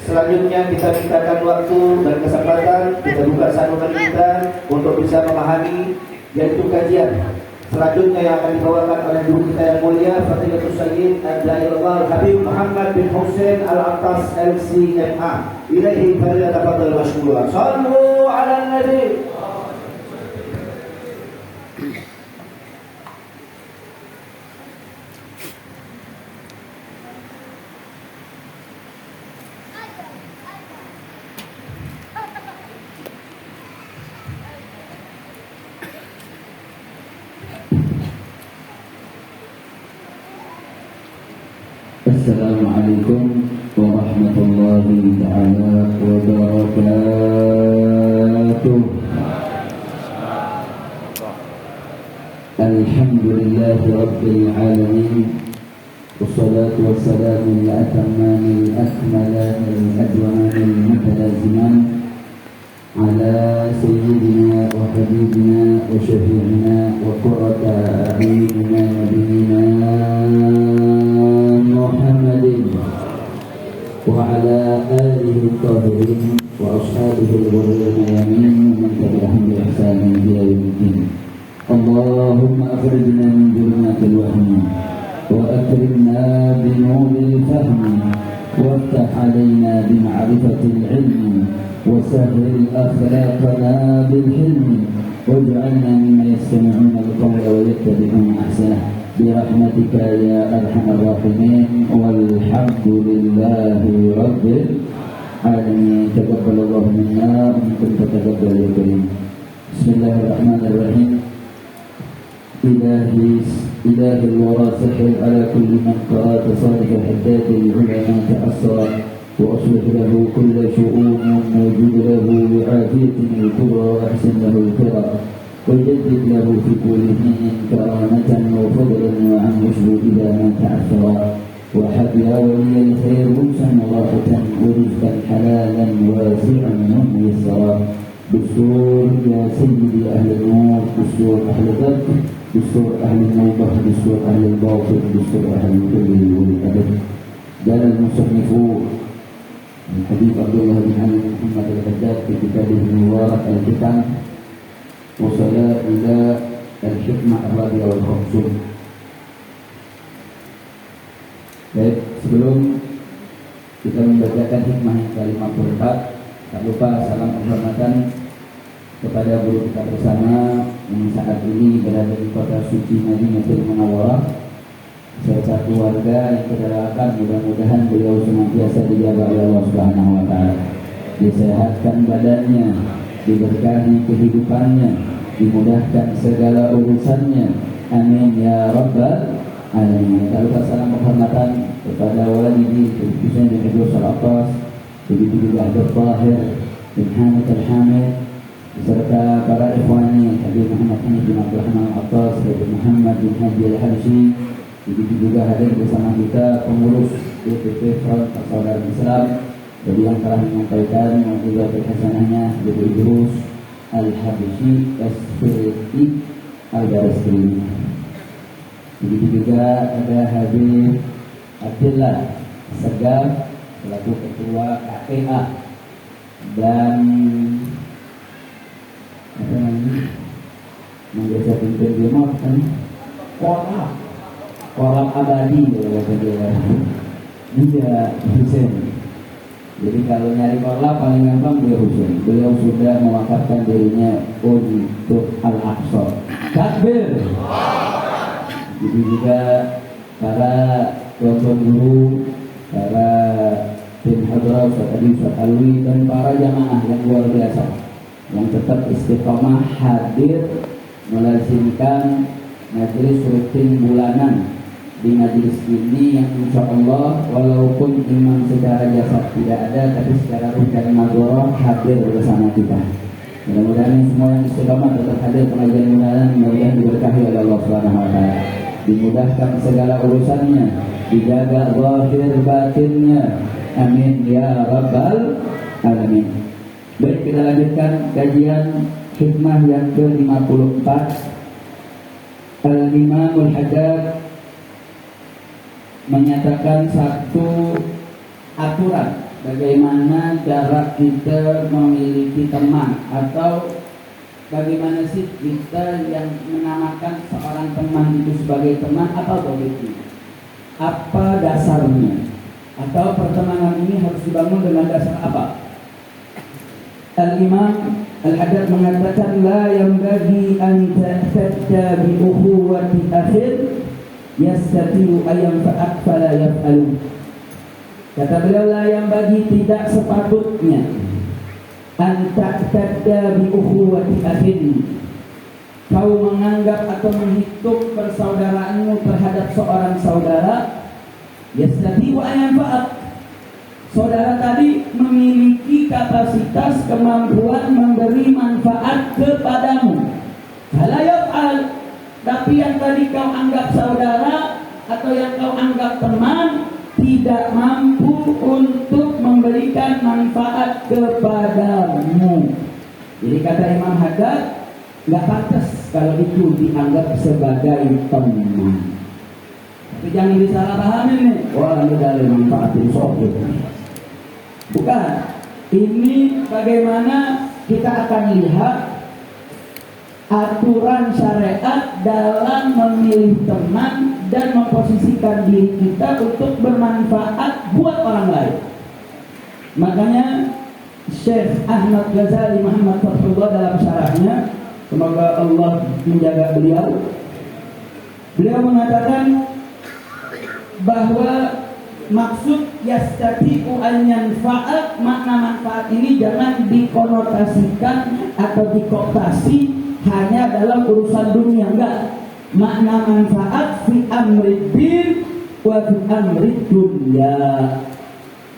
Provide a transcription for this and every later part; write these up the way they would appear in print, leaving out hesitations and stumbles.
Selanjutnya kita mintakan waktu dan kesempatan, kita buka saluran kita untuk bisa memahami yaitu kajian selanjutnya yang akan dibawakan oleh guru kita yang mulia Fadilatul Sayyid Al-Dairullah Habib Muhammad bin Hussein Al-Attas LCMA. Ilaihi falyatafadhal mashkura. Shallu 'alan nabi. Assalamualaikum warahmatullahi ta'ala wabarakatuh. Alhamdulillahi rabbil alamin. Wassalatu wassalamu ala atammanil akmalani al-adwanil mutalaziman ala sayyidina wa habibina wa syafi'ina wa qurrata a'yunina nabiyina Muhammadin wa ala alihi al-tahirin wa ashabihi al-ghurril mayamin wa man tabi'ahum bi ihsanin ila yaumiddin. Allahumma akhrijna min dhulumatil wahmi wa akrimna bi nuril fahmi وافتح علينا بمعرفة العلم وسهل أخلاقنا بالحلم واجعلنا مما يستمعون القول ويتبعون أحسنه برحمتك يا أرحم الراحمين والحمد لله رب العالمين. تقبل الله منا ومنكم تقبل يا كريم. بسم الله الرحمن الرحيم. إله الورى سحر على كل من قرأت صالح حداد العلماء تأثر وأصلح له كل شؤون موجود له بعافية الكبرى وأحسن له الفرى وجدد له في كل حين كرامة وفضلا وعن وجهه إذا ما تعثر وحب يا ولي الخير رمسا وراحة ورزقا حلالا واسعا وميسرا. دستور يا سيدي أهل النور، دستور أهل الذكر، دستور أهل النوبة، دستور أهل الباطل، دستور أهل الكل والأدب. قال المصنف الحبيب عبد الله بن علي محمد الحداد في كتابه المبارك الحكم وصل إلى الحكمة الرابعة والخمسون. Baik, sebelum kita membacakan hikmah yang ke-54, tak lupa salam penghormatan kepada guru kita bersama yang saat ini berada di kota suci Madinatul Munawwarah serta keluarga yang kita doakan mudah-mudahan beliau senantiasa dijaga oleh Allah Subhanahu wa taala, disehatkan badannya, diberkahi kehidupannya, dimudahkan segala urusannya, amin ya rabbal alamin. Tak lupa salam penghormatan kepada walidi Hussein bin Al-Attas, begitu juga Abdul Tahir bin Hamid Al-Hamid beserta para ikhwani Habib Muhammad Hanif bin Abdul Rahman Al-Attas, Habib Muhammad bin Haji Al-Habsyi, begitu juga hadir bersama kita pengurus DPP Front Persaudaraan Islam dari yang telah menyampaikan mau'izah hasanahnya Habib Idrus Al-Habsyi SPI Al-Bareskrim. Begitu juga ada Habib Abdullah Segaf selaku ketua KPA dan apa namanya menggeser pimpin dia mau kan kolam abadi kalau kata dia juga Hussein Jadi kalau nyari korla paling gampang beliau Husain. Beliau sudah mewakafkan dirinya untuk Al-Aqsa. Takbir. Jadi juga para tuan-tuan guru, para tim hadrah, Ustaz Adi, Ustaz Alwi, dan para jamaah yang luar biasa yang tetap istiqomah hadir melazimkan majelis rutin bulanan di majelis ini yang insya Allah walaupun imam secara jasad tidak ada tapi secara ruh dan madoroh hadir bersama kita. Mudah-mudahan semua yang istiqomah tetap hadir pengajian bulanan, mudah-mudahan diberkahi oleh Allah Subhanahu wa taala, dimudahkan segala urusannya, dijaga zahir batinnya, amin ya rabbal alamin. Baik, kita lanjutkan kajian hikmah yang ke-54. Al-Imamul Haddad menyatakan satu aturan bagaimana cara kita memiliki teman, atau bagaimana sih kita yang menamakan seorang teman itu sebagai teman, apa begitu? Apa dasarnya? Atau pertemanan ini harus dibangun dengan dasar apa? Al-Imam Al-Haddad mengatakan la yanbaghi an ta'tadda bi ukhuwati akhir yastati'u ayam fa'at fala yaf'alu. Kata beliau, la yang bagi tidak sepatutnya antak tadda bi ukhuwati akhin, kau menganggap atau menghitung persaudaraanmu terhadap seorang saudara yastati'u ayam fa'at, saudara tadi memiliki kapasitas kemampuan memberi manfaat kepadamu, fala yaf'al. Tapi yang tadi kau anggap saudara atau yang kau anggap teman tidak mampu untuk memberikan manfaat kepadamu. Jadi kata Imam Haddad, nggak pantas kalau itu dianggap sebagai teman. Tapi jangan disalahpahami nih, wah ini dari manfaatin sohib. Bukan. Ini bagaimana kita akan lihat aturan syariat dalam memilih teman dan memposisikan diri kita untuk bermanfaat buat orang lain. Makanya Syekh Ahmad Ghazali Muhammad Fathullah dalam syarahnya, semoga Allah menjaga beliau mengatakan bahwa maksud yastati'u an yanfa'at, makna manfaat ini jangan dikonotasikan atau dikooptasi hanya dalam urusan dunia, enggak. Makna manfaat fi amrid din wa fi amrid dunya.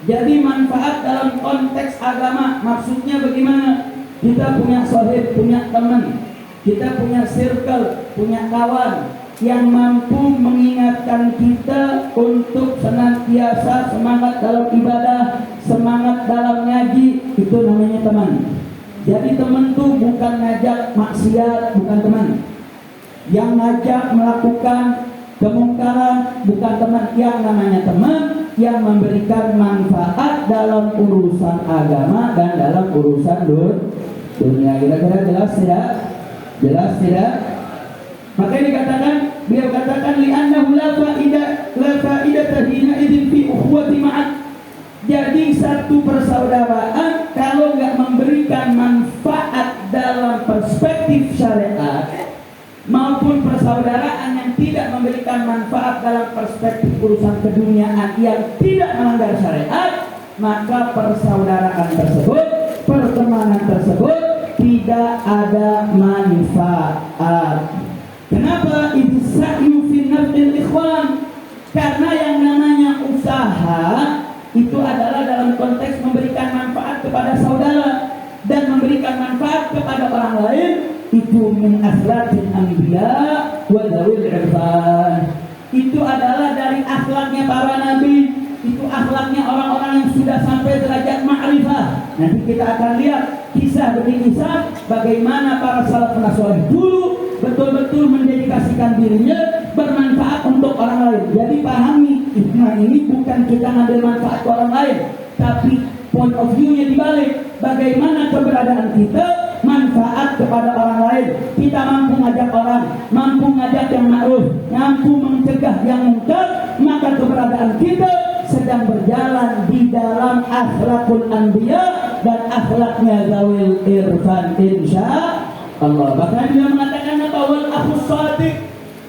Jadi manfaat dalam konteks agama maksudnya bagaimana? Kita punya sohib, punya teman, kita punya circle, punya kawan yang mampu mengingatkan kita untuk senantiasa semangat dalam ibadah, semangat dalam ngaji, itu namanya teman. Jadi teman itu bukan ngajak maksiat, bukan teman. Yang ngajak melakukan kemungkaran, bukan teman. Yang namanya teman yang memberikan manfaat dalam urusan agama dan dalam urusan dunia. Kira-kira jelas tidak? Jelas tidak? Makanya dikatakan, beliau katakan li'annahu la fa'idata hina idzin fi ukhuwati ma'at. Jadi satu persaudaraan kalau nggak memberikan manfaat dalam perspektif syariat, maupun persaudaraan yang tidak memberikan manfaat dalam perspektif urusan keduniaan yang tidak melanggar syariat, maka persaudaraan tersebut, pertemanan tersebut tidak ada manfaat. Kenapa? Itu sa'yu fi nafsil ikhwan. Karena yang namanya usaha itu adalah dalam konteks memberikan manfaat kepada saudara dan memberikan manfaat kepada orang lain, itu min akhlaqil anbiya wa dzawil irfan. Itu adalah dari akhlaknya para nabi, itu akhlaknya orang-orang yang sudah sampai derajat ma'rifah. Nanti kita akan lihat kisah demi kisah bagaimana para salafun saleh dulu betul-betul mendedikasikan dirinya bermanfaat untuk orang lain. Jadi pahami, hikmah ini bukan kita ngambil manfaat ke orang lain, tapi point of view-nya dibalik. Bagaimana keberadaan kita manfaat kepada orang lain. Kita mampu ngajak orang, mampu ngajak yang ma'ruf, mampu mencegah yang munkar, maka keberadaan kita sedang berjalan di dalam akhlakul anbiya dan akhlaknya zawil irfan insya Allah. Bahkan dia mengatakan bahwa akhus shadiq,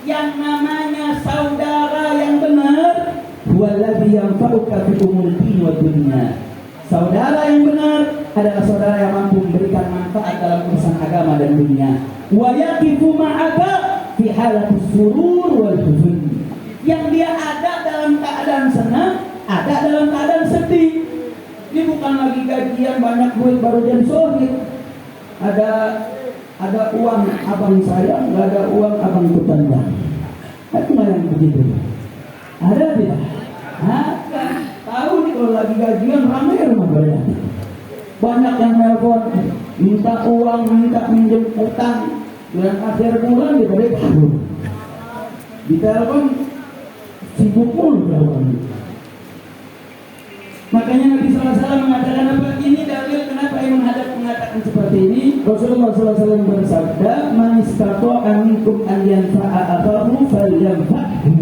yang namanya saudara yang benar, huwallazi yanfa'uka fi umur din wa dunya. Saudara yang benar adalah saudara yang mampu memberikan manfaat dalam urusan agama dan dunia. Wa yaqifu ma'aka fi halatis surur wal huzn. Yang dia ada dalam keadaan senang, ada dalam keadaan sedih. Ini bukan lagi gajian banyak duit baru jadi sohib. Ada uang abang saya, nggak ada uang abang tetangga. Itu nggak yang begitu. Ada tidak? Ada. Tahu nih kalau lagi gajian ramai rumah banyak. Banyak yang nelpon, minta uang, minta minjem utang. Dan akhir bulan diberi kabur. Ditelepon sibuk pun jawabannya. Makanya Nabi SAW mengatakan apa? Ini dalil kenapa Imam Hadad mengatakan seperti ini. Rasulullah SAW bersabda, "Man istata'a minkum an yanfa'a akhahu falyanfa'hu."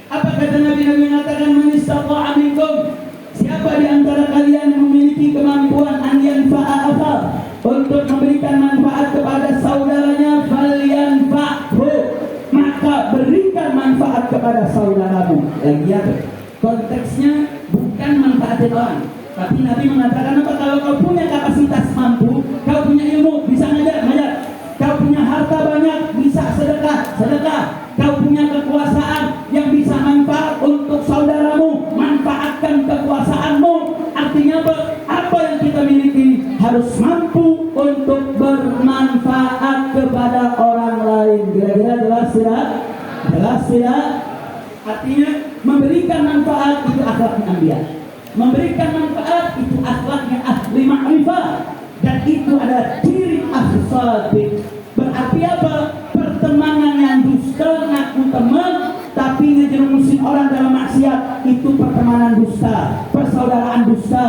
Apa kata Nabi mengatakan man istata'a minkum? Siapa di antara kalian yang memiliki kemampuan an yanfa'a akhahu, untuk memberikan manfaat kepada saudaranya, falyanfa'hu, maka berikan manfaat kepada saudaramu. Lagi apa? Konteksnya bukan manfaatin orang, tapi Nabi mengatakan apa? Kalau kau punya kapasitas mampu, kau punya ilmu, bisa ngajar, kau punya harta banyak, bisa sedekah, kau punya kekuasaan yang bisa manfaat untuk saudaramu, manfaatkan kekuasaanmu. Artinya apa? Apa yang kita miliki harus mampu untuk bermanfaat kepada orang lain. Kira-kira jelas tidak? Jelas tidak? Artinya memberikan manfaat itu akhlaknya anbiya. Memberikan manfaat itu akhlaknya ahli ma'rifah, dan itu adalah ciri ahli shadiq. Berarti apa? Pertemanan yang dusta, ngaku teman tapi ngejerumusin orang dalam maksiat, itu pertemanan dusta, persaudaraan dusta.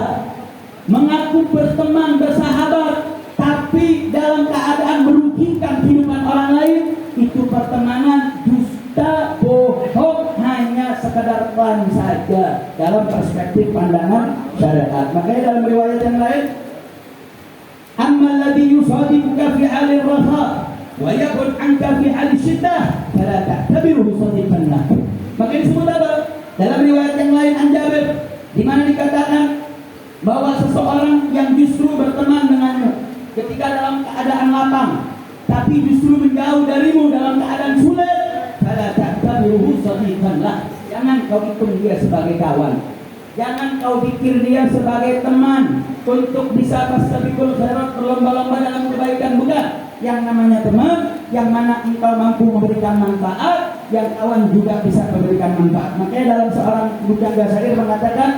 Mengaku berteman, bersahabat tapi dalam keadaan merugikan kehidupan orang lain, itu pertemanan dusta, bohong, hanya sekedar fun saja dalam perspektif pandangan syariat. Makanya dalam riwayat yang lain, amma alladhi yusadiquka fi 'ali ar-raha wa yaqul anka fi 'ali syiddah fala ta'tabiruhu sadiqan lah. Maka disebut apa? Dalam riwayat yang lain an Jabir, di mana dikatakan bahwa seseorang yang justru berteman denganmu ketika dalam keadaan lapang, tapi justru menjauh darimu dalam keadaan sulit, fala ta'tabiruhu sadiqan lah. Jangan kau hitung dia sebagai kawan, jangan kau pikir dia sebagai teman untuk bisa fastabiqul khairat, berlomba-lomba dalam kebaikan. Bukan. Yang namanya teman, yang mana engkau mampu memberikan manfaat, yang kawan juga bisa memberikan manfaat. Makanya dalam seorang bujangga syair mengatakan,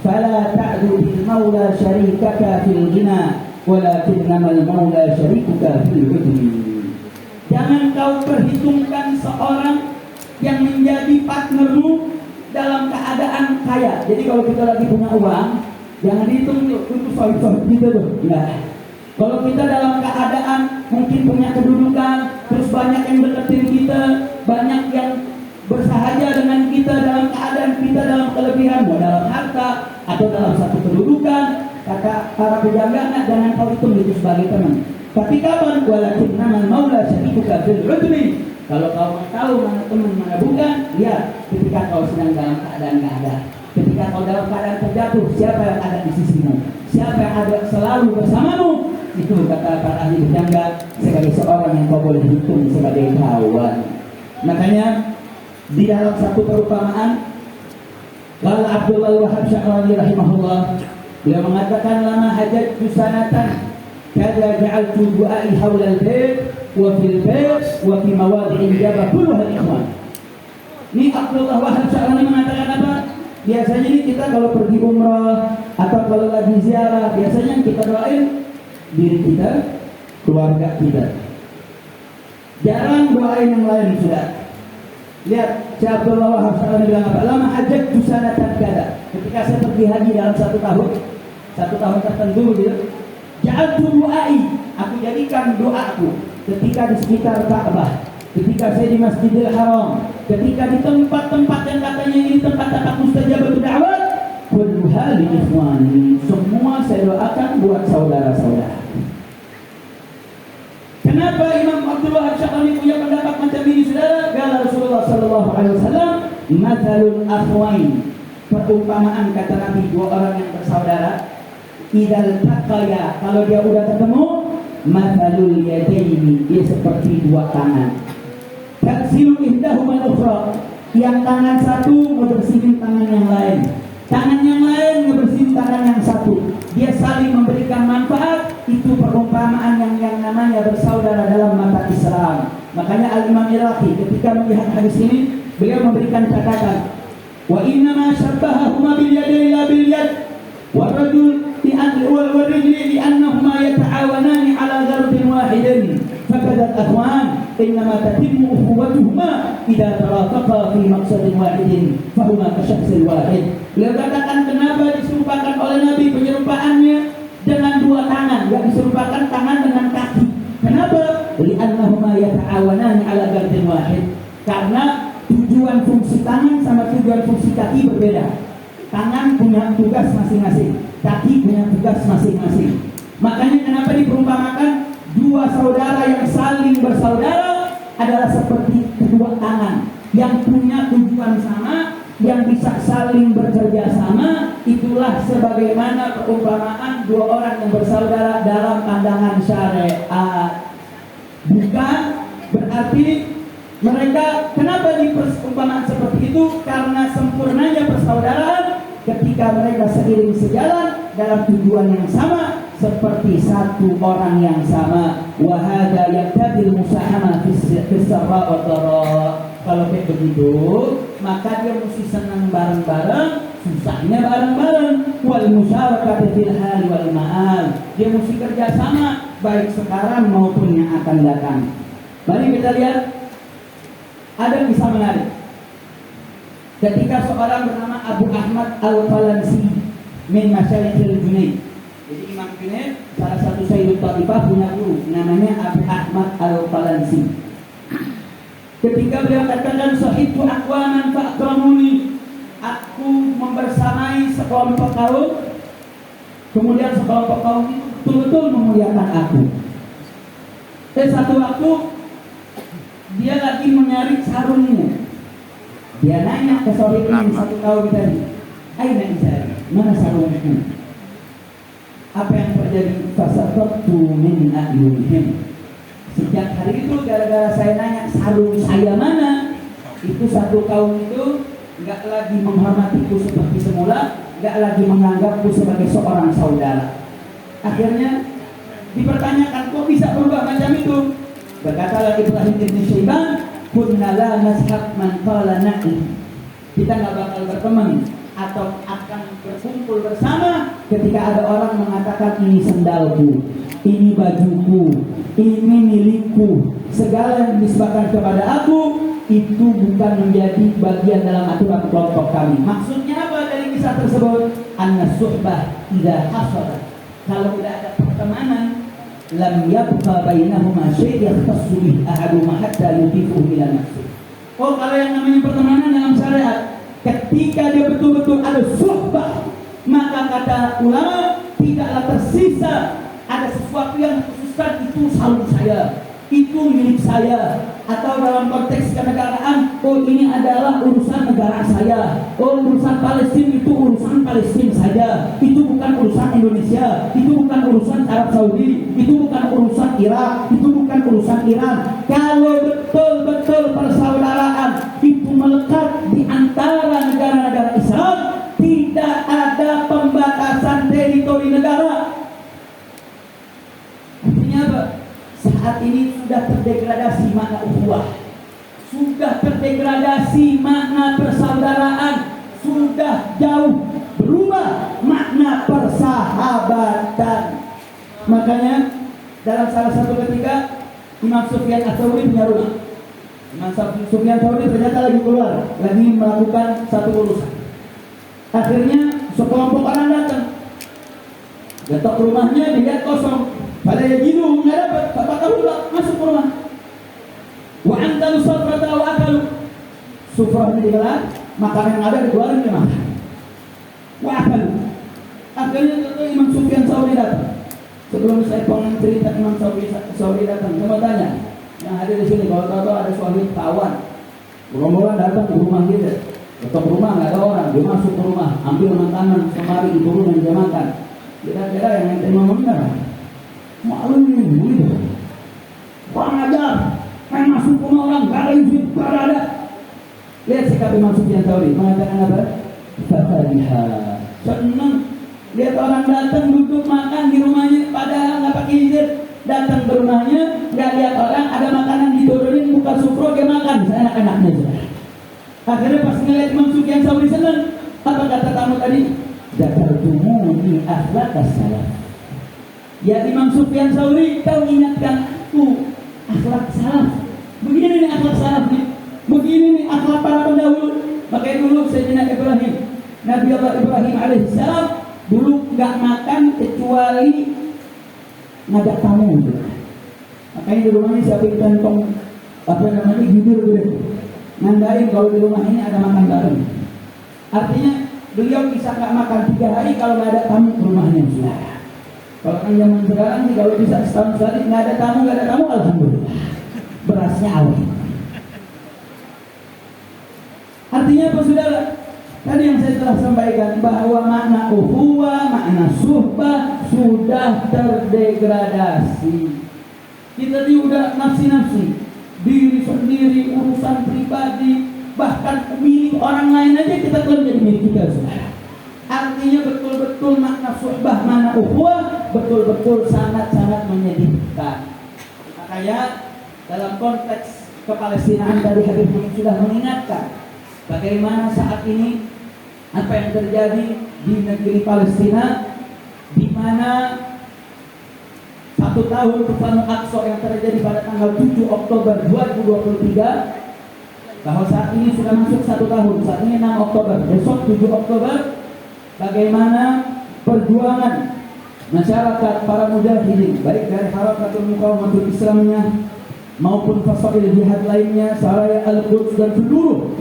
fala ta'du bil maula syarikaka fil ghina walakinnamal maula syarikuka fil hudni. Jangan kau perhitungkan seorang yang menjadi partnermu dalam keadaan kaya. Jadi kalau kita lagi punya uang, jangan dihitung itu soal-soal gitu tuh. Enggak. Kalau kita dalam keadaan mungkin punya kedudukan, terus banyak yang deketin kita, banyak yang bersahaja dengan kita dalam keadaan kita dalam kelebihan, mau dalam harta atau dalam satu kedudukan, kata para pujangga, jangan kau hitung itu sebagai teman. Tapi kapan? Walakinnamal maula syarikuka fil udni. Kalau kau mau tahu mana teman mana bukan, lihat ketika kau sedang dalam keadaan nggak ada. Ketika kau dalam keadaan terjatuh, siapa yang ada di sisimu? Siapa yang ada selalu bersamamu? Itu kata para ahli bujangga sebagai seorang yang kau boleh hitung sebagai kawan. Makanya di dalam satu perumpamaan, Qala Abdullah Wahab Sya'rani rahimahullah, beliau mengatakan, lama hajat sanatan kada ja'altu du'ai hawla al-bait wa fil bait wa fi mawadhi'il ijabah kulluha ikhwan. Ini Abdullah Wahab Sya'rani mengatakan apa? Biasanya ini kita kalau pergi umrah atau kalau lagi ziarah, biasanya kita doain diri kita, keluarga kita. Jarang doain yang lain sudah. Lihat, Syekh Abdullah Wahab Sya'rani bilang apa? Lama hajat sanatan kada. Ketika saya pergi haji dalam satu tahun tertentu gitu, ja'altu du'ai, aku jadikan doaku ketika di sekitar Ka'bah, ketika saya di Masjidil Haram, ketika di tempat-tempat yang katanya ini tempat-tempat mustajabah da'wah, kullu hal ikhwani, semua saya doakan buat saudara-saudara. Kenapa Imam Abdul Wahab Syaqani punya pendapat macam ini, saudara? Kata Rasulullah sallallahu alaihi wasallam, "Matsalul akhwain." Perumpamaan kata Nabi, dua orang yang bersaudara, idal taqaya, kalau dia udah ketemu, matsalul yadaini, dia seperti dua tangan. Taksilu ihdahuma al-ukhra, yang tangan satu ngebersihin tangan yang lain. Tangan yang lain ngebersihin tangan yang satu. Dia saling memberikan manfaat. Itu perumpamaan yang namanya bersaudara dalam mata Islam. Makanya Al-Imam Iraqi ketika melihat hadis ini, beliau memberikan catatan. Wa inna ma syabbahahuma bil yadi la bil yad. Wa rajul wal rijli li annahuma yata'awanani ala dharbin wahidin. Fakadal akhwan innama tatimmu ukhuwatuhuma idza tarafaqa fi maqsadin wahidin fahuma kasyakhsil wahid. Beliau katakan kenapa diserupakan oleh Nabi penyerupaannya dengan dua tangan, enggak diserupakan tangan dengan kaki. Kenapa? Li'annahuma yata'awanani 'ala gardin wahid. Karena tujuan fungsi tangan sama tujuan fungsi kaki berbeda. Tangan punya tugas masing-masing, kaki punya tugas masing-masing. Makanya kenapa diperumpamakan dua saudara yang saling bersaudara adalah seperti kedua tangan yang punya tujuan sama, yang bisa saling bekerja sama. Itulah sebagaimana perumpamaan dua orang yang bersaudara dalam pandangan syariat. Bukan berarti mereka, kenapa diperumpamaan seperti itu? Karena sempurnanya persaudaraan ketika mereka seiring sejalan dalam tujuan yang sama, seperti satu orang yang sama. Wa hadza yaqtadil musahama fi sarra wa dharra. Kalau kayak begitu, maka dia mesti senang bareng-bareng, susahnya bareng-bareng. Wal musyarakatu fil hal wal ma'al. Dia mesti kerja sama baik sekarang maupun yang akan datang. Mari kita lihat ada kisah menarik. Ketika seorang bernama Abu Ahmad Al-Falansi min Masyayikhil Junaid. Jadi Imam Junaid salah satu Sayyidul Taifah punya guru namanya Abu Ahmad Al-Falansi. Ketika beliau katakan sahibtu aqwaman fa'akramuni, aku membersamai sekelompok kaum, kemudian sekelompok kaum itu betul-betul memuliakan aku. Dan satu waktu dia lagi mencari sarungnya. Dia nanya ke sahib ini satu kaum tadi, "Aina izari? Mana sarungmu?" Apa yang terjadi? Fasaqtu min ahyunihim. Sejak hari itu gara-gara saya nanya sarung saya mana, itu satu kaum itu enggak lagi menghormatiku seperti semula, enggak lagi menganggapku sebagai seorang saudara. Akhirnya dipertanyakan, kok bisa berubah macam itu? Berkatalah Ibrahim bin Syaiban, kunna la nashab man qala na'li. Kita enggak bakal berteman atau akan berkumpul bersama ketika ada orang mengatakan ini sendalku, ini bajuku, ini milikku, segala yang disebabkan kepada aku itu bukan menjadi bagian dalam aturan kelompok kami. Maksudnya apa dari kisah tersebut? Anna suhbah idza hasalat, kalau tidak ada pertemanan, lam yabqa bainahuma syai' yahtassu bih ahaduhuma hatta yudifu ila nafsi. Oh, kalau yang namanya pertemanan dalam syariat, ketika dia betul-betul ada suhbah, maka kata ulama tidaklah tersisa ada sesuatu yang khususkan itu sarung saya, itu milik saya, atau dalam konteks kenegaraan, oh ini adalah urusan negara saya, oh urusan Palestina itu urusan Palestina saja, itu bukan urusan Indonesia, itu bukan urusan Arab Saudi, itu bukan urusan Irak, itu bukan urusan Iran. Kalau betul-betul persaudaraan itu melekat di antara negara-negara Islam, tidak ada pembatasan teritori negara. Artinya apa? Saat ini sudah terdegradasi makna ukhuwah, sudah terdegradasi makna persaudaraan, sudah jauh berubah makna persahabatan. Makanya dalam salah satu ketika Imam Sufyan Ats-Tsauri punya rumah. Imam Sufyan Ats-Tsauri ternyata lagi keluar, lagi melakukan satu urusan. Akhirnya sekelompok orang datang, getok rumahnya, dilihat kosong. Pada yajidu nggak dapat, bapak kamu masuk ke rumah. Wa antalu safrata wa akalu. sufrahnya digelar, makanan yang ada dikeluarin dimakan. Wahal. Akhirnya Imam Sufyan Tsauri datang. Sebelum saya pengen cerita Imam Tsauri datang, coba tanya yang hadir di sini, kalau tahu ada suami kawan, rombongan datang ke rumah kita, ketok rumah nggak ada orang, dia masuk ke rumah, ambil makanan semari diturun dan dia makan. Kira-kira yang terima benar, maklum ini gitu. Kurang ajar, main masuk rumah orang, gak ada izin, gak ada. Lihat sikap Imam Sufyan Tsauri, mengatakan apa? Fatihah, senang. Lihat orang datang duduk makan di rumahnya, padahal nggak pakai izin. Datang ke rumahnya, nggak lihat orang, ada makanan diturunin, buka sufro dia makan, seenak-enaknya saja. Akhirnya pas ngeliat Imam Sufyan Tsauri senang, apa kata tamu tadi? Dzakartumuni akhlaqas salaf. Ya Imam Sufyan Tsauri, kau ingatkan aku akhlak salaf. Begini nih akhlak salaf nih, begini nih akhlak para pendahulu. Makanya dulu Sayyidina Ibrahim, Nabi Allah Ibrahim alaihissalam dulu nggak makan kecuali ngajak tamu gitu. Makanya di rumah ini siapin kantong gidur gitu, nandain kalau di rumah ini ada makan bareng. Artinya beliau bisa nggak makan 3 hari kalau nggak ada tamu ke rumahnya. Kalau kan zaman sekarang nih kalau bisa setahun sekali nggak ada tamu alhamdulillah berasnya awet. Artinya apa saudara? Tadi yang saya telah sampaikan bahwa makna ukhuwah, makna suhbah sudah terdegradasi. Kita ini udah nafsi-nafsi, diri sendiri, urusan pribadi, bahkan milik orang lain aja kita klaim jadi milik kita, saudara. Artinya betul-betul makna suhbah, makna ukhuwah betul-betul sangat-sangat menyedihkan. Makanya dalam konteks kepalestinaan tadi Habib sudah mengingatkan bagaimana saat ini apa yang terjadi di negeri Palestina, di mana 1 tahun Tufanul Aqsa yang terjadi pada tanggal 7 Oktober 2023, bahwa saat ini sudah masuk 1 tahun, saat ini 6 Oktober, besok 7 Oktober, bagaimana perjuangan masyarakat para mujahidin, baik dari Harakatul Muqawamatul Islamnya maupun fasail jihad lainnya, Saraya Al-Quds dan seluruh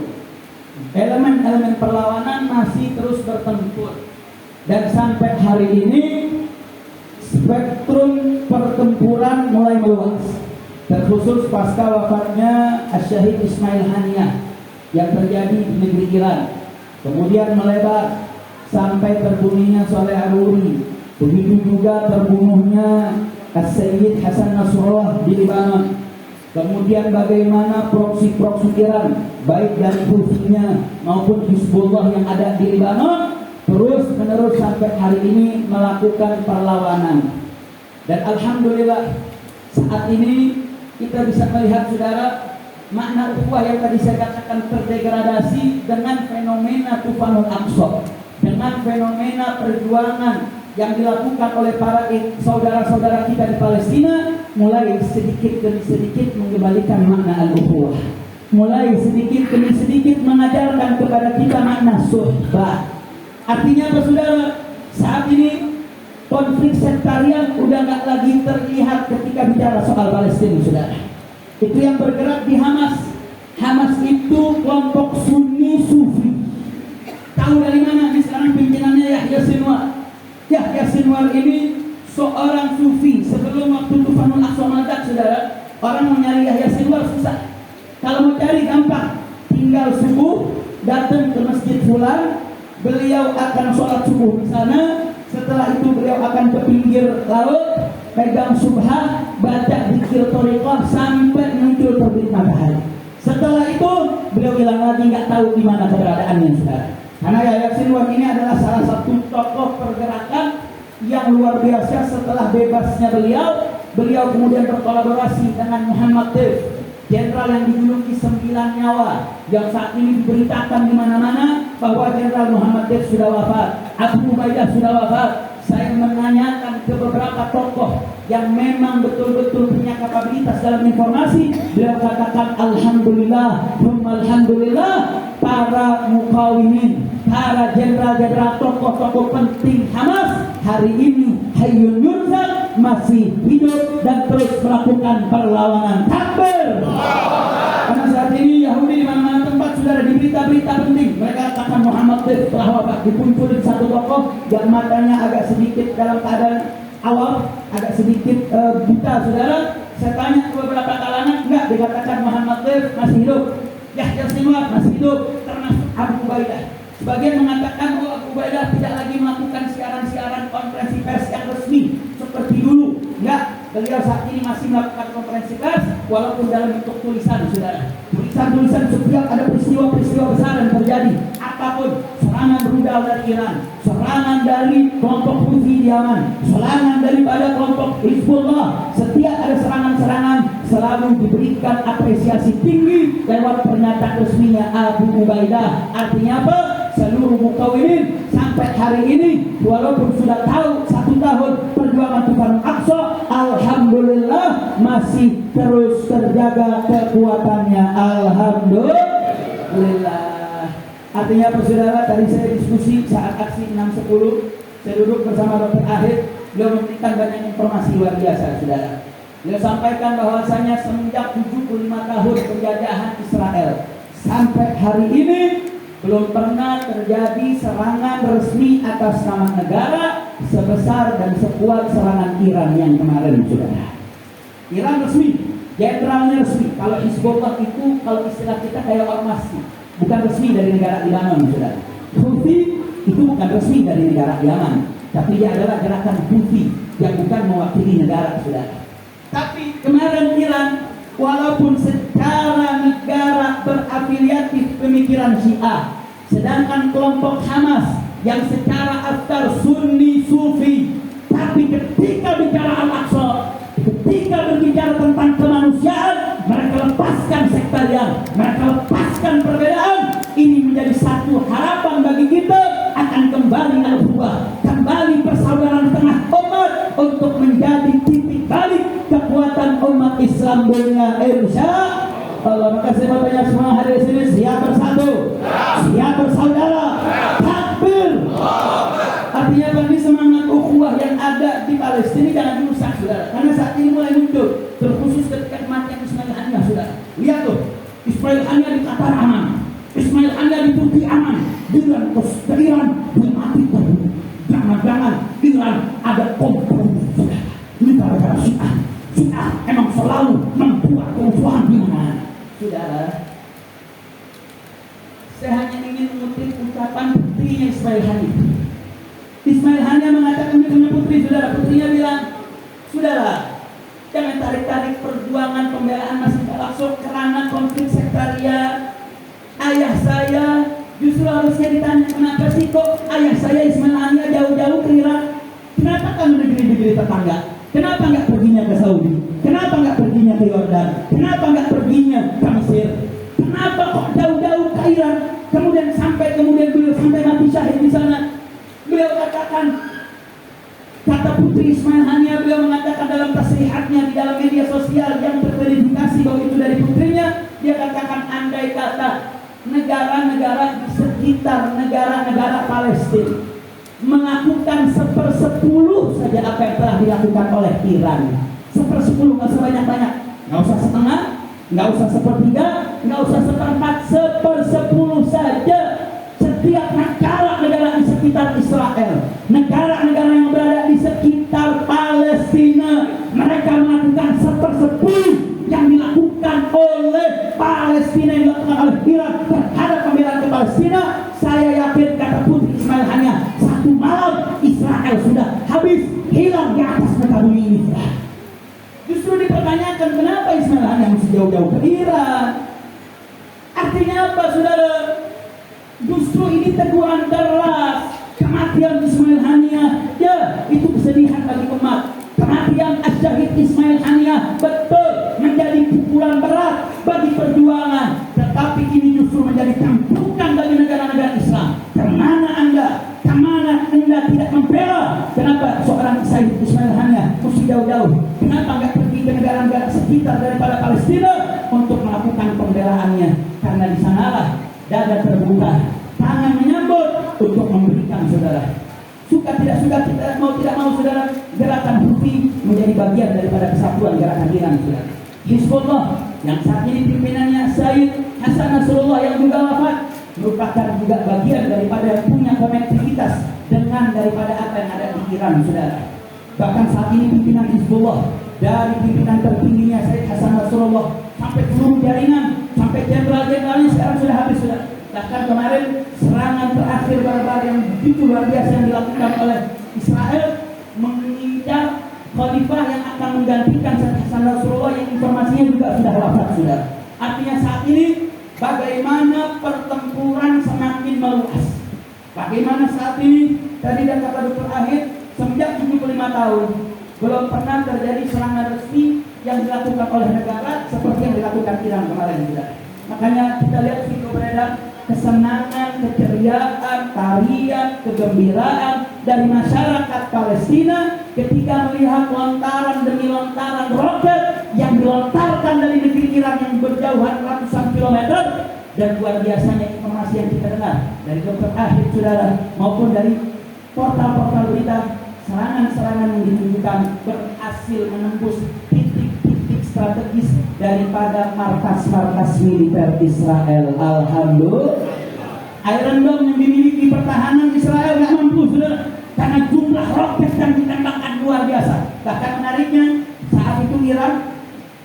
elemen-elemen perlawanan masih terus bertempur. Dan sampai hari ini spektrum pertempuran mulai meluas, terkhusus pasca wafatnya Asy-Syahid Ismail Haniyah yang terjadi di negeri Iran, kemudian melebar sampai terbunuhnya Saleh Aruri, begitu juga terbunuhnya As-Sayyid Hasan Nasrullah di Libanon. Kemudian bagaimana proksi-proksi Iran, baik dari Houthi-nya maupun Hizbullah yang ada di Libanon, terus menerus sampai hari ini melakukan perlawanan. Dan alhamdulillah saat ini kita bisa melihat saudara, makna ukhuwah yang tadi saya katakan terdegradasi dengan fenomena Tufanul Aqsa, dengan fenomena perjuangan yang dilakukan oleh para saudara-saudara kita di Palestina, mulai sedikit demi sedikit mengembalikan makna al-ukhuwah, mulai sedikit demi sedikit mengajarkan kepada kita makna suhbah. Artinya apa saudara? Saat ini konflik sektarian udah nggak lagi terlihat ketika bicara soal Palestina, saudara. Itu yang bergerak di Hamas. Hamas itu kelompok Sunni Sufi. Tahu dari mana? Ini sekarang pimpinannya Yahya Sinwar. Yahya Sinwar ini seorang sufi. Sebelum waktu Tufanul Aqsa meledak, saudara, orang mau nyari Yahya Sinwar susah. Kalau mau cari gampang, tinggal subuh datang ke masjid fulan, beliau akan sholat subuh di sana. Setelah itu beliau akan ke pinggir laut, pegang subhah, baca zikir thariqah sampai muncul terbit matahari. Setelah itu beliau bilang lagi nggak tahu di mana keberadaannya, saudara. Karena Yahya Sinwar ini adalah salah satu tokoh pergerakan yang luar biasa. Setelah bebasnya beliau kemudian berkolaborasi dengan Muhammad Deif, jenderal yang dijuluki 9 nyawa, yang saat ini diberitakan di mana-mana bahwa Jenderal Muhammad Deif sudah wafat, Abu Ubaidah sudah wafat. Saya menanyakan ke beberapa tokoh yang memang betul-betul punya kapabilitas dalam informasi. Beliau katakan alhamdulillah, alhamdulillah, para muqawimin, para jenderal-jenderal, tokoh-tokoh penting Hamas hari ini hayyun yurzaq, masih hidup dan terus melakukan perlawanan. Takbir! Karena saat ini Yahudi di mana-mana tempat, saudara, di berita penting. Mereka katakan Muhammad telah wafat. Dipunculin satu tokoh yang matanya agak sedikit dalam keadaan awam, agak sedikit buta, saudara. Saya tanya ke beberapa kalangan, enggak, dikatakan Muhammad masih hidup. Yahya Sinwar masih hidup, termasuk Abu Ubaidah. Sebagian mengatakan Abu Ubaidah tidak lagi melakukan siaran-siaran konferensi pers yang resmi seperti dulu. Enggak, beliau saat ini masih melakukan konferensi pers walaupun dalam bentuk tulisan, saudara. Tulisan-tulisan setiap ada peristiwa-peristiwa besar yang terjadi, apapun, serangan rudal dari Iran, serangan dari kelompok Houthi di Yaman, serangan daripada kelompok Hizbullah, setiap ada serangan-serangan selalu diberikan apresiasi tinggi lewat pernyataan resminya Abu Ubaidah. Artinya apa? Seluruh mukawinin sampai hari ini walaupun sudah tahu 1 tahun perjuangan Tufanul Aqsa, alhamdulillah masih terus terjaga kekuatannya. Alhamdulillah. Artinya apa, saudara? Tadi saya diskusi saat aksi 610, saya duduk bersama Dr. Ahid. Beliau memberikan banyak informasi luar biasa, saudara. Beliau sampaikan bahwasanya semenjak 75 tahun penjajahan Israel sampai hari ini belum pernah terjadi serangan resmi atas nama negara sebesar dan sekuat serangan Iran yang kemarin, saudara. Iran resmi, jenderalnya resmi. Kalau Hizbullah itu, kalau istilah kita kayak ormas, bukan resmi dari negara Lebanon, saudara. Houthi itu bukan resmi dari negara Yaman, tapi dia adalah gerakan Houthi yang bukan mewakili negara, saudara. Tapi kemarin Iran, walaupun secara negara berafiliatif pemikiran Syiah, sedangkan kelompok Hamas yang secara afkar Sunni Sufi, tapi ketika bicara Al-Aqsa, ketika berbicara tentang kemanusiaan, mereka lepaskan sektarian, mereka lepaskan perbedaan. Ini menjadi satu harapan bagi kita akan kembali al-Ukhuwah, kembali persaudaraan tengah umat untuk menjadi titik balik kekuatan umat Islam dunia, insya Allah. Maka saya bertanya semua hadir di sini, siap bersatu, siap bersaudara, takbir. Artinya bagi semangat ukhuwah yang ada di Palestina jangan dirusak, saudara. Karena saat ini mulai muncul, terkhusus ketika kematian Ismail Haniyah, saudara. Lihat tuh, Ismail Haniyah di Qatar aman, Ismail Haniyah di Turki aman, Iran belum mati terbunuh. Jangan-jangan Iran ada kompromi, saudara. Ini gara-gara Syiah. Syiah emang selalu membuat kerusuhan di mana, saudara. Saya hanya ingin mengutip ucapan putrinya Ismail Haniyah. Ismail Haniyah mengatakan dia punya putri, saudara. Putrinya bilang, saudara, jangan tarik-tarik perjuangan pembelaan Masjid Al-Aqsa karena konflik sektarian. Ayah saya justru harusnya ditanya, kenapa sih kok ayah saya Ismail Haniyah jauh-jauh ke Irak? Kenapa kan negeri-negeri tetangga? Kenapa nggak perginya ke Saudi? Kenapa nggak perginya ke Yordan? Kenapa nggak perginya ke Mesir? Kenapa kok jauh-jauh ke Iran? Kemudian beliau sampai mati syahid di sana. Beliau katakan, kata putri Ismail Haniyah, beliau mengatakan dalam tasrihatnya di dalam media sosial yang terverifikasi bahwa itu dari putrinya, dia katakan andai kata negara-negara di sekitar negara-negara Palestina melakukan 1/10 saja apa yang telah dilakukan oleh Iran. 1/10, nggak usah banyak-banyak, nggak usah setengah, nggak usah 1/3, nggak usah 1/4, 1/10 saja. Setiap negara-negara di sekitar Israel, negara-negara yang berada di sekitar Palestina, mereka melakukan 1/10 yang dilakukan oleh Palestina, yang dilakukan oleh Iran terhadap pembelaan ke Palestina. Saya yakin, kata putri Ismail Haniyah, satu malam Israel sudah habis, hilang di atas muka bumi ini. Justru dipertanyakan kenapa Ismail Haniyah mesti jauh-jauh ke Iran. Artinya apa, saudara? Justru ini teguran keras. Kematian Ismail Haniyah, ya itu kesedihan bagi umat. Kematian Asy-Syahid Ismail Haniyah betul menjadi pukulan berat bagi perjuangan, tetapi ini justru menjadi tampukan bagi negara-negara Islam. Kemana anda tidak membela? Kenapa seorang Syahid Ismail Haniyah mesti jauh-jauh? Kenapa nggak pergi ke negara-negara sekitar daripada Palestina untuk melakukan pembelaannya? Karena di sanalah dada terbuka, tangan menyambut untuk memberikan, saudara. Suka tidak suka, tidak mau, saudara, gerakan Houthi menjadi bagian daripada kesatuan gerakan Iran, saudara. Hizbullah yang saat ini pimpinannya Sayyid Hasan Nasrullah yang juga wafat, merupakan juga bagian daripada yang punya konektivitas dengan daripada apa yang ada di Iran, saudara. Bahkan saat ini pimpinan Hizbullah dari pimpinan tertingginya Sayyid Hasan Nasrullah sampai seluruh jaringan, sampai jenderal-jenderalnya sekarang sudah habis, sudah. Bahkan kemarin serangan terakhir barbar yang begitu luar biasa yang dilakukan oleh Israel mengincar khalifah yang akan menggantikan Sayyid Hasan Nasrullah yang informasinya juga sudah wafat, sudah. Artinya saat ini bagaimana pertempuran semakin meluas. Bagaimana saat ini, tadi dan kata Dr. Ahid, semenjak 75 tahun belum pernah terjadi serangan resmi yang dilakukan oleh negara seperti yang dilakukan Iran kemarin, sudah. Makanya kita lihat video beredar kesenangan, keceriaan, tarian, kegembiraan dari masyarakat Palestina ketika melihat lontaran demi lontaran roket yang dilontarkan dari negeri Iran yang berjauhan ratusan kilometer. Dan luar biasanya informasi yang kita dengar dari Dr. Ahid, saudara, maupun dari portal-portal berita, serangan-serangan yang ditunjukkan berhasil menembus titik-titik strategis daripada markas-markas militer Israel. Alhamdulillah. Iron Dome yang dimiliki pertahanan Israel nggak mampu, saudara, karena jumlah roket yang ditembakkan luar biasa. Bahkan menariknya, saat itu Iran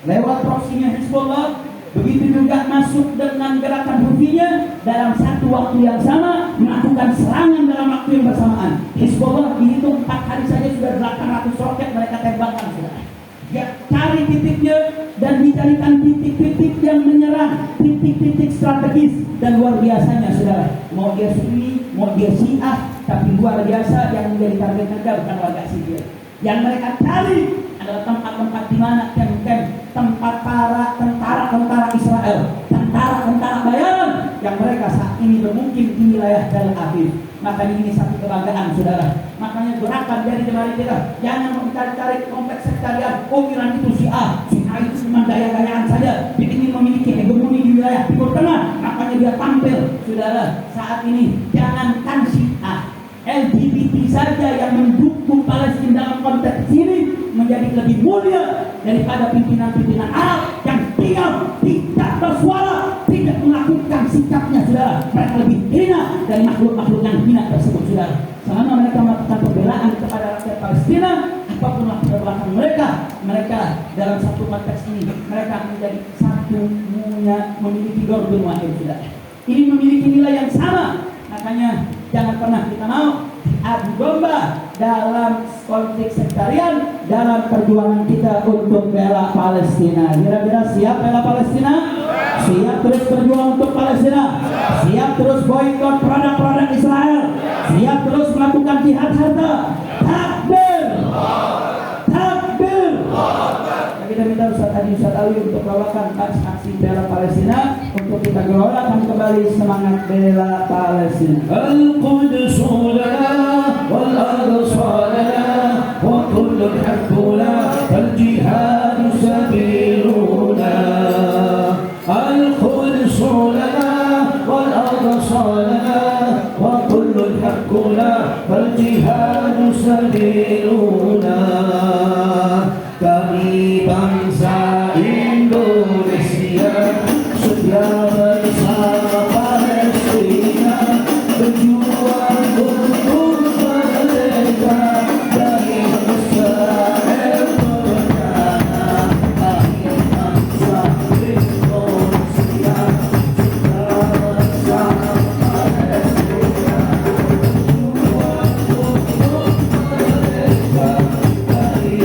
lewat proksinya Hizbullah begitu juga masuk dengan gerakan Houthi-nya dalam satu waktu yang sama melakukan serangan dalam waktu yang bersamaan. Hizbullah dihitung 4 hari saja sudah 800 roket mereka tembakkan, saudara. Ya, cari titiknya dan dicarikan titik-titik yang menyerang, titik-titik strategis, dan luar biasanya, saudara. Mau dia Sunni, mau dia Syiah, tapi luar biasa yang menjadi target mereka bukan warga sipil. Yang mereka cari adalah tempat-tempat di mana camp-camp, tempat para tentara-tentara Israel, tentara-tentara bayaran yang mereka saat ini bermukim di wilayah Tel Aviv. Makanya ini satu kebanggaan, saudara. Makanya gerakan dari jemaah kita jangan mencari-cari kompleks sektarian. Oh, Iran itu Syiah, Syiah itu cuma gaya-gayaan saja. Dia ingin memiliki hegemoni di wilayah Timur Tengah, makanya dia tampil, saudara. Saat ini jangankan Syiah, LGBT saja yang mendukung Palestina dalam konteks ini menjadi lebih mulia daripada pimpinan-pimpinan Arab yang diam, tidak bersuara, tidak melakukan sikapnya, saudara. Mereka lebih hina dari makhluk-makhluk yang hina tersebut, saudara. Selama mereka melakukan pembelaan kepada rakyat Palestina, apapun latar belakang mereka, mereka dalam satu konteks ini mereka menjadi satu, memiliki gordon wahid, saudara. Ini memiliki nilai yang sama. Makanya jangan pernah kita mau adu domba dalam konflik sektarian dalam perjuangan kita untuk bela Palestina. Kira-kira siap bela Palestina? Siap terus berjuang untuk Palestina? Siap terus boikot produk-produk Israel? Siap terus melakukan jihad harta? Takbir! Takbir! Kita minta Ustaz Ali untuk bawakan aksi bela Palestina untuk kita gelolakan kembali semangat bela Palestina. Al-Quds lana wal Aqsa lana wa kullu habbuna wal jihad sabiluna. Al-Quds lana wal Aqsa lana wa kullu habbuna wal jihad sabiluna. Kami bangsa Indonesia setia bersama Palestina, berjuang untuk merdeka dari Israel perdana. Kami bangsa Indonesia setia bersama Palestina, berjuang untuk merdeka dari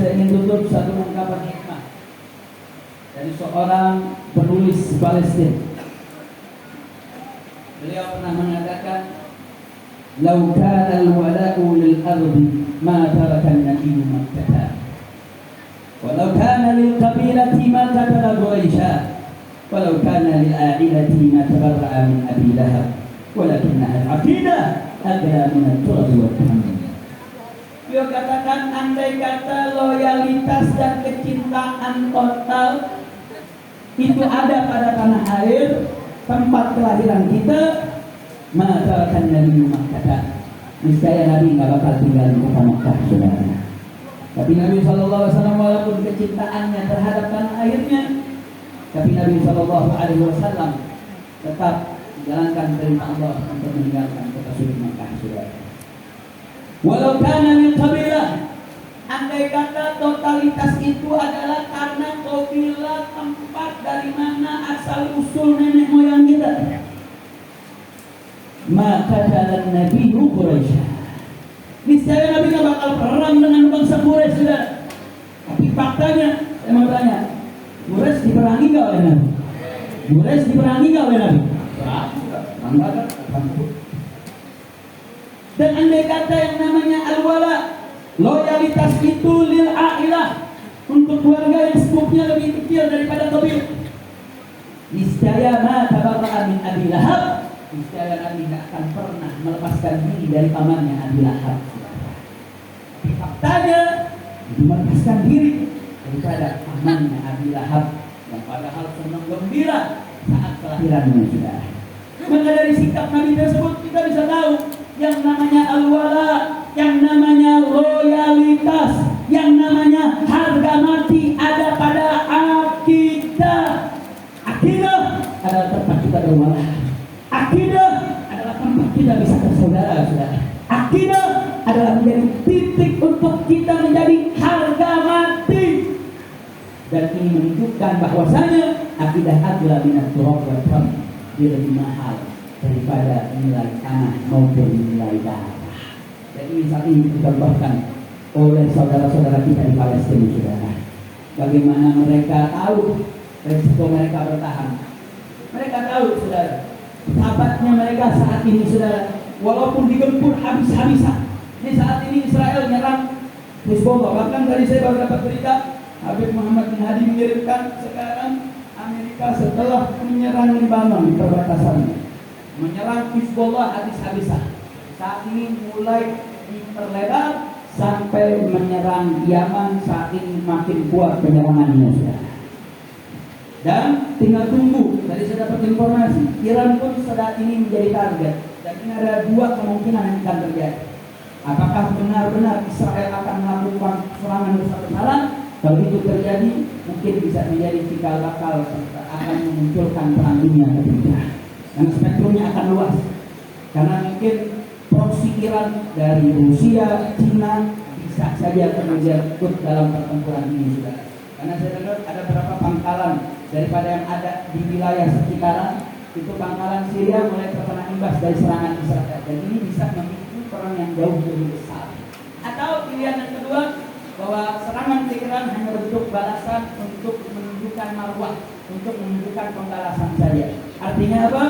saya ingin tutup satu ungkapan hikmah dari seorang penulis Palestina. Beliau pernah mengatakan, "Lau kana al-wala'u lil ardi ma taraka an-nabiyyu Makkah. Walau kana lil qabilati ma qatala Quraisy. Walau kana lil a'ilati ma tabarra'a min Abi Lahab. Walakinnaha al-aqidah agla min at-turab wa al-hamd." Beliau katakan, andai kata loyalitas dan kecintaan total itu ada pada tanah air, tempat kelahiran kita, maka akan Nabi Makkah. Niscaya Nabi nggak bakal tinggal di kota Makkah, saudara. Tapi Nabi SAW walaupun kecintaannya terhadap tanah airnya, tapi Nabi SAW tetap menjalankan perintah Allah untuk meninggalkan kota suci Makkah, saudara. Walau kana min qabilah, andai kata totalitas itu adalah karena kabilah tempat dari mana asal usul nenek moyang kita, maka dalam Nabi Quraisy, niscaya Nabi tidak bakal perang dengan bangsa Quraisy, sudah. Tapi faktanya, saya mau tanya, Quraisy diperangi nggak oleh Nabi? Quraisy diperangi nggak oleh Nabi? Dan andai kata yang namanya al-wala, loyalitas itu lil a'ilah, untuk keluarga yang skupnya lebih kecil daripada kabilah, niscaya ma tabarra'a min Abi Lahab, niscaya Nabi tidak akan pernah melepaskan diri dari pamannya Abi Lahab. Tapi faktanya melepaskan diri daripada pamannya Abi Lahab yang padahal senang gembira saat kelahirannya, sudah. Maka dari sikap Nabi tersebut kita bisa tahu yang namanya al-wala, yang namanya loyalitas, yang namanya harga mati ada pada akidah. Akidah adalah tempat kita berwala. Akidah adalah tempat kita bisa bersaudara, saudara. Akidah adalah menjadi titik untuk kita menjadi harga mati. Dan ini menunjukkan bahwasanya akidah adalah minat turab wa tam, dia lebih mahal daripada nilai tanah maupun nilai darah. Dan ini saat ini dicontohkan oleh saudara-saudara kita di Palestina, saudara. Bagaimana mereka tahu resiko mereka bertahan. Mereka tahu, saudara, sahabatnya mereka saat ini, saudara, walaupun digempur habis-habisan. Di saat ini Israel nyerang Hizbullah. Bahkan tadi saya baru dapat berita, Habib Muhammad bin Hadi mengirimkan sekarang Amerika setelah menyerang Lebanon di perbatasannya, menyerang Hizbullah habis-habisan. Saat ini mulai diperlebar sampai menyerang Yaman. Saat ini makin kuat penyerangannya, saudara. Dan tinggal tunggu. Tadi saya dapat informasi, Iran pun saat ini menjadi target. Dan ini ada dua kemungkinan yang akan terjadi. Apakah benar-benar Israel akan melakukan serangan besar-besaran? Kalau itu terjadi, mungkin bisa menjadi cikal bakal akan memunculkan perang dunia ketiga. Dan spektrumnya akan luas. Karena mungkin proksi Iran dari Rusia, Cina bisa saja kemudian ikut dalam pertempuran ini, saudara. Karena saya dengar ada beberapa pangkalan daripada yang ada di wilayah sekitaran itu, pangkalan Syria mulai terkena imbas dari serangan Israel. Dan ini bisa memicu perang yang jauh lebih besar. Atau pilihan yang kedua, bahwa serangan ke Iran hanya bentuk balasan untuk menunjukkan marwah, untuk menunjukkan pembalasan saja. Artinya apa?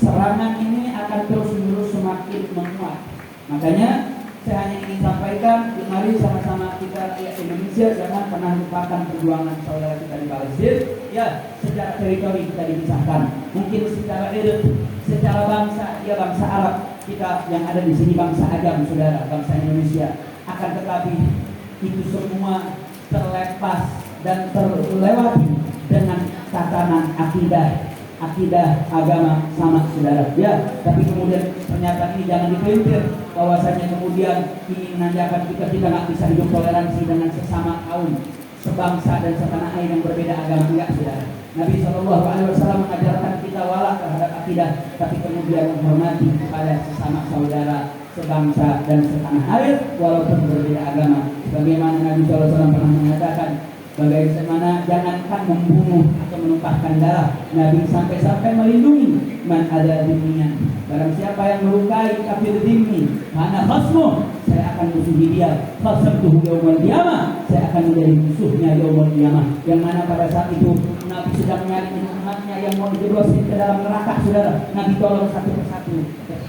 Serangan ini akan terus-menerus semakin menguat. Makanya saya hanya ingin sampaikan, mari sama-sama kita rakyat Indonesia jangan pernah lupakan perjuangan saudara kita di Palestina. Ya, secara teritori kita dipisahkan, mungkin secara secara bangsa, ya bangsa Arab kita yang ada di sini bangsa Agam, saudara, bangsa Indonesia. Akan tetapi itu semua terlepas dan terlewati dengan tatanan akidah agama sama, saudara. Ya, tapi kemudian pernyataan ini jangan dipelintir bahwasanya kemudian ini menandakan kita nggak bisa hidup toleransi dengan sesama kaum, sebangsa dan setanah air yang berbeda agama, enggak, saudara. Nabi SAW mengajarkan kita wala terhadap akidah, tapi kemudian menghormati kepada sesama saudara, sebangsa dan setanah air walaupun berbeda agama. Bagaimana Nabi SAW pernah mengatakan, Bagaimana jangankan membunuh atau menumpahkan darah, Nabi sampai-sampai melindungi man ada diminya. Barang siapa yang melukai kafir dhimmi, mana khasmu, saya akan musuhi dia. Khasabtuhu yaumul qiyamah, saya akan menjadi musuhnya yaumul qiyamah. Yang mana pada saat itu Nabi sedang menyalin umatnya yang mau dijeblosin ke dalam neraka, saudara. Nabi tolong satu persatu.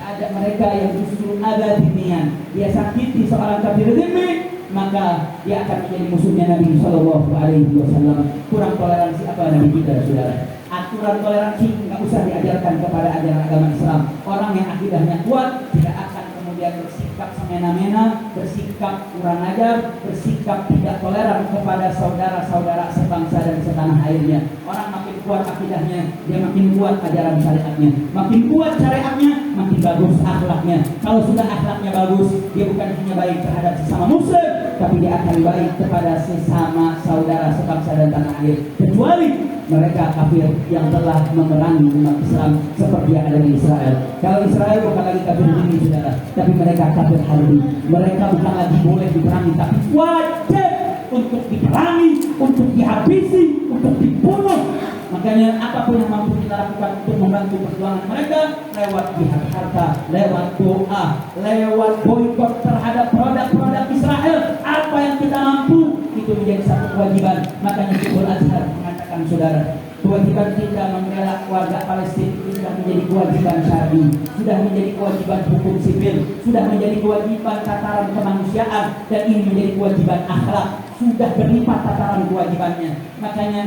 Ada mereka yang justru ada dhimmian, dia sakiti seorang kafir dhimmi, maka dia akan menjadi musuhnya Nabi Shallallahu Alaihi Wasallam. Kurang toleransi apa Nabi kita, saudara? Aturan toleransi nggak usah diajarkan kepada ajaran agama Islam. Orang yang akidahnya kuat tidak akan kemudian bersikap semena-mena, bersikap kurang ajar, bersikap tidak toleran kepada saudara-saudara sebangsa dan setanah airnya. Orang makin kuat akidahnya, dia makin kuat ajaran syariatnya. Makin kuat syariatnya, makin bagus akhlaknya. Kalau sudah akhlaknya bagus, dia bukan hanya baik terhadap sesama muslim, tapi dia akan baik kepada sesama saudara sebangsa dan tanah air. Kecuali mereka kafir yang telah memerangi umat Islam seperti yang ada di Israel. Kalau Israel bukan lagi kafir ini, saudara, tapi mereka kafir harbi. Mereka bukan lagi boleh diperangi, tapi wajib untuk diperangi, untuk dihabisi, untuk dibunuh. Makanya apapun yang mampu kita lakukan untuk membantu perjuangan mereka, lewat jihad harta, lewat doa, lewat boikot terhadap produk-produk Israel, apa yang kita mampu itu menjadi satu kewajiban. Makanya Syekhul Azhar mengatakan, saudara, kewajiban kita membela warga Palestina itu sudah menjadi kewajiban syar'i, sudah menjadi kewajiban hukum sipil, sudah menjadi kewajiban tataran kemanusiaan, dan ini menjadi kewajiban akhlak, sudah berlipat tataran kewajibannya. Makanya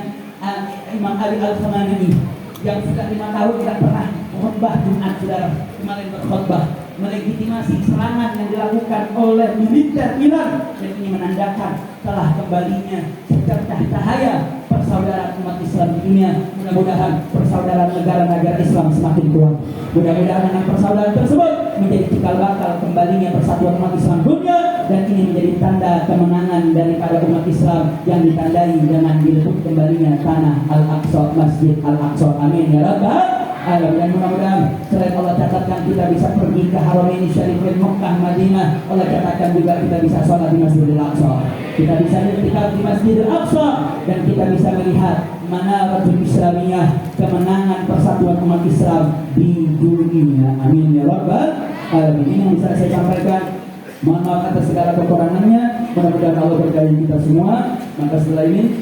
Imam Ali Al-Khamenei yang sudah 5 tahun tidak pernah khutbah Jumat, saudara, kemarin berkhutbah melegitimasi serangan yang dilakukan oleh militer Iran, dan ini menandakan telah kembalinya secercah cahaya persaudaraan umat Islam di dunia. Mudah-mudahan persaudaraan negara-negara Islam semakin kuat. Mudah-mudahan dengan persaudaraan tersebut menjadi cikal bakal kembalinya persatuan umat Islam dunia, dan ini menjadi tanda kemenangan daripada umat Islam yang ditandai dengan dilebut kembalinya tanah Al-Aqsa, Masjid Al-Aqsa. Amin ya rabbal alamin. Dan mudah-mudahan selain Allah catatkan kita bisa pergi ke Haramain Syarifin Mekah Madinah, Allah catatkan juga kita bisa sholat di Masjidil Aqsa, kita bisa iktikaf di Masjidil Aqsa, dan kita bisa melihat Manaratul Islamiyah, kemenangan persatuan umat Islam di dunia. Amin ya rabbal alamin. Ini yang bisa saya sampaikan. Mohon maaf atas segala kekurangannya. Mudah-mudahan Allah berkahi kita semua. Maka setelah ini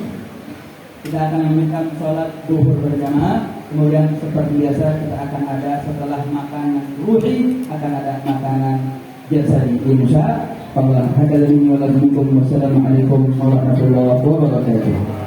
kita akan meminta sholat duhur berjamaah. Kemudian seperti biasa kita akan ada setelah makanan ruhi akan ada makanan jasadi. Insya Allah. Wassalamualaikum warahmatullahi wabarakatuh.